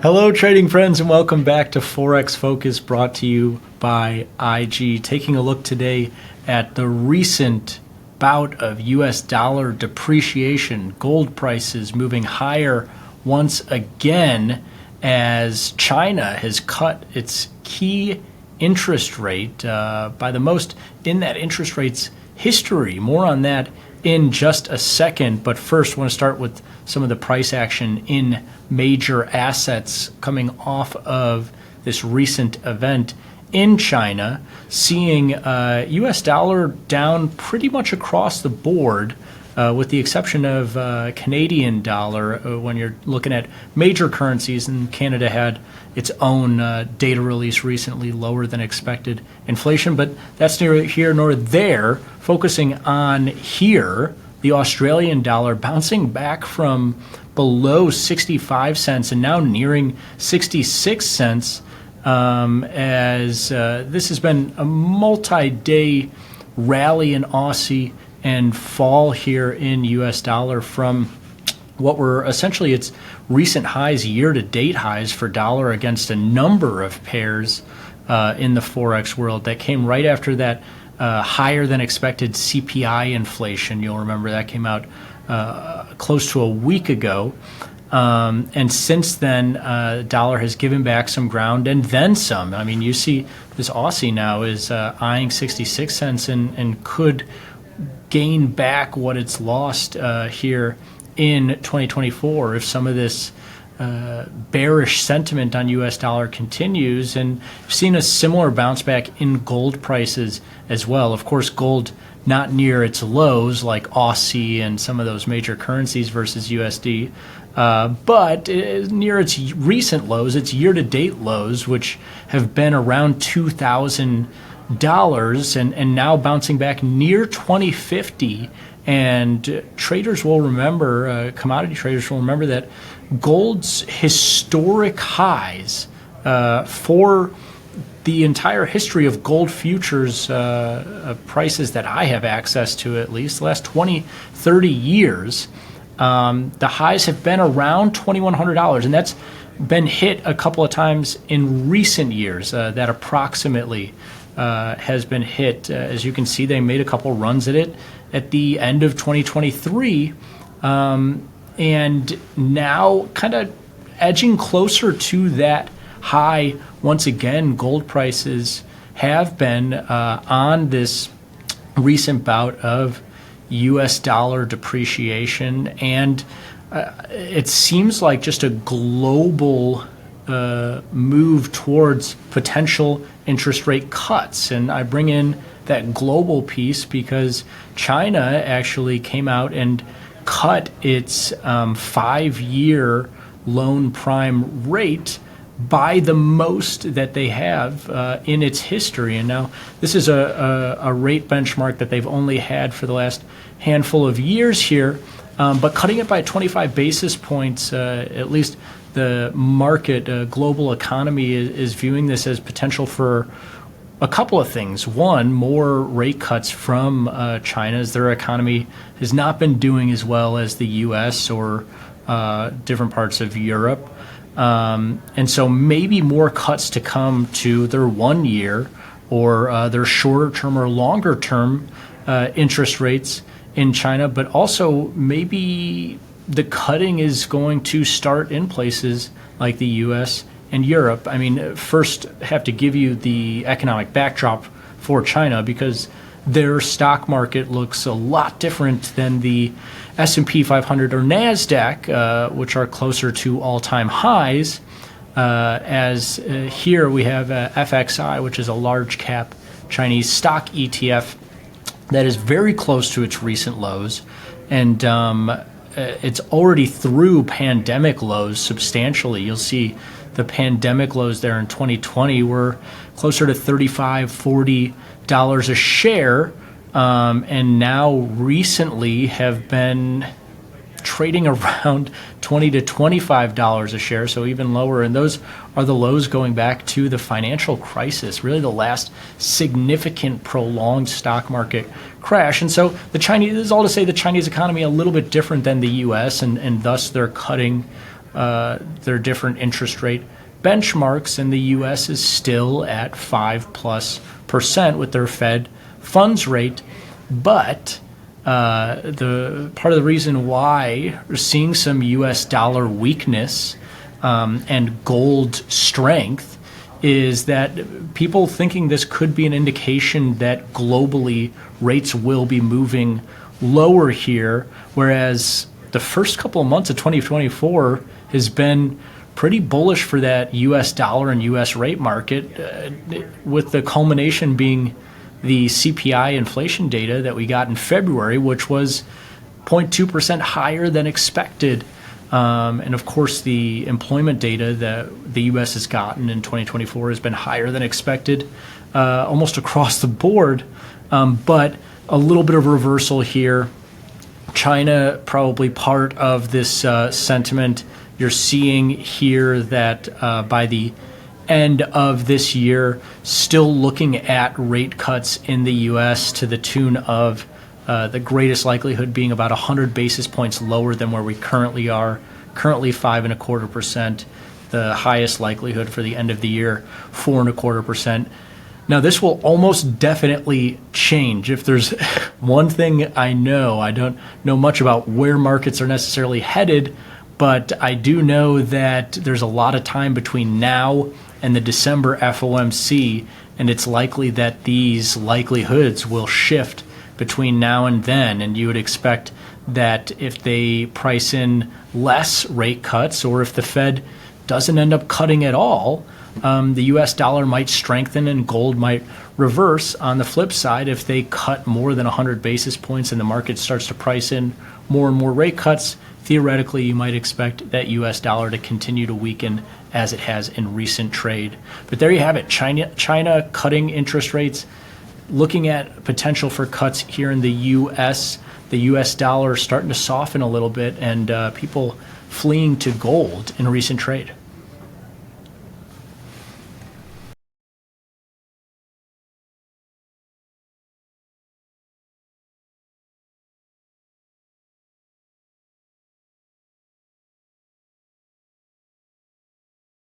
Hello, trading friends, and welcome back to Forex Focus, brought to you by IG. Taking a look today at the recent bout of US dollar depreciation, gold prices moving higher once again as China has cut its key interest rate by the most in that interest rate's history. More on that in just a second, but first I want to start with some of the price action in major assets coming off of this recent event in China, seeing US dollar down pretty much across the board, with the exception of Canadian dollar when you're looking at major currencies. And Canada had its own data release recently, lower than expected inflation, but that's neither here nor there. Focusing on here, the Australian dollar bouncing back from below 65 cents and now nearing 66 cents, as this has been a multi-day rally in Aussie and fall here in US dollar from what were essentially its recent highs, year-to-date highs for dollar against a number of pairs in the Forex world that came right after that higher than expected CPI inflation. You'll remember that came out close to a week ago. And since then, dollar has given back some ground and then some. I mean, you see this Aussie now is eyeing 66 cents and could gain back what it's lost here in 2024 if some of this bearish sentiment on US dollar continues. And we've seen a similar bounce back in gold prices as well. Of course, gold not near its lows like Aussie and some of those major currencies versus USD, but near its recent lows, its year-to-date lows, which have been around $2,000 and now bouncing back near 2050. And traders will remember, commodity traders will remember that gold's historic highs for the entire history of gold futures prices that I have access to, at least the last 20, 30 years, the highs have been around $2,100, and that's been hit a couple of times in recent years. That approximately has been hit. As you can see, they made a couple runs at it at the end of 2023, and now kind of edging closer to that high. Once again, gold prices have been on this recent bout of US dollar depreciation, and it seems like just a global move towards potential interest rate cuts. And I bring in that global piece because China actually came out and cut its 5-year loan prime rate by the most that they have in its history. And now this is a rate benchmark that they've only had for the last handful of years here, but cutting it by 25 basis points, at least the market, global economy is viewing this as potential for a couple of things. One, more rate cuts from China, as their economy has not been doing as well as the US or different parts of Europe. And so maybe more cuts to come to their 1 year or their shorter term or longer term interest rates in China, but also maybe the cutting is going to start in places like the US and Europe. I mean, first have to give you the economic backdrop for China, because their stock market looks a lot different than the S&P 500 or NASDAQ, which are closer to all-time highs, as here we have FXI, which is a large cap Chinese stock ETF that is very close to its recent lows, and it's already through pandemic lows substantially. You'll see the pandemic lows there in 2020 were closer to $35, $40 a share, and now recently have been trading around $20 to $25 a share, so even lower. And those are the lows going back to the financial crisis, really the last significant prolonged stock market crash. And so the Chinese, this is all to say the Chinese economy a little bit different than the U.S., and thus they're cutting their different interest rate benchmarks, and the U.S. is still at 5+% with their Fed funds rate. But the part of the reason why we're seeing some U.S. dollar weakness and gold strength is that people thinking this could be an indication that globally rates will be moving lower here, whereas the first couple of months of 2024 has been pretty bullish for that U.S. dollar and U.S. rate market, with the culmination being the CPI inflation data that we got in February, which was 0.2% higher than expected. And of course, the employment data that the U.S. has gotten in 2024 has been higher than expected, almost across the board. But a little bit of reversal here. China probably part of this sentiment. You're seeing here that by the end of this year, still looking at rate cuts in the U.S. to the tune of the greatest likelihood being about 100 basis points lower than where we currently are, currently 5.25%. The highest likelihood for the end of the year, 4.25%. Now, this will almost definitely change. If there's one thing I don't know much about where markets are necessarily headed, but I do know that there's a lot of time between now and the December FOMC, and it's likely that these likelihoods will shift between now and then, and you would expect that if they price in less rate cuts, or if the Fed doesn't end up cutting at all, the U.S. dollar might strengthen and gold might reverse. On the flip side, if they cut more than 100 basis points and the market starts to price in more and more rate cuts, theoretically you might expect that U.S. dollar to continue to weaken as it has in recent trade. But there you have it, China cutting interest rates, looking at potential for cuts here in the U.S., the U.S. dollar starting to soften a little bit, and people fleeing to gold in recent trade.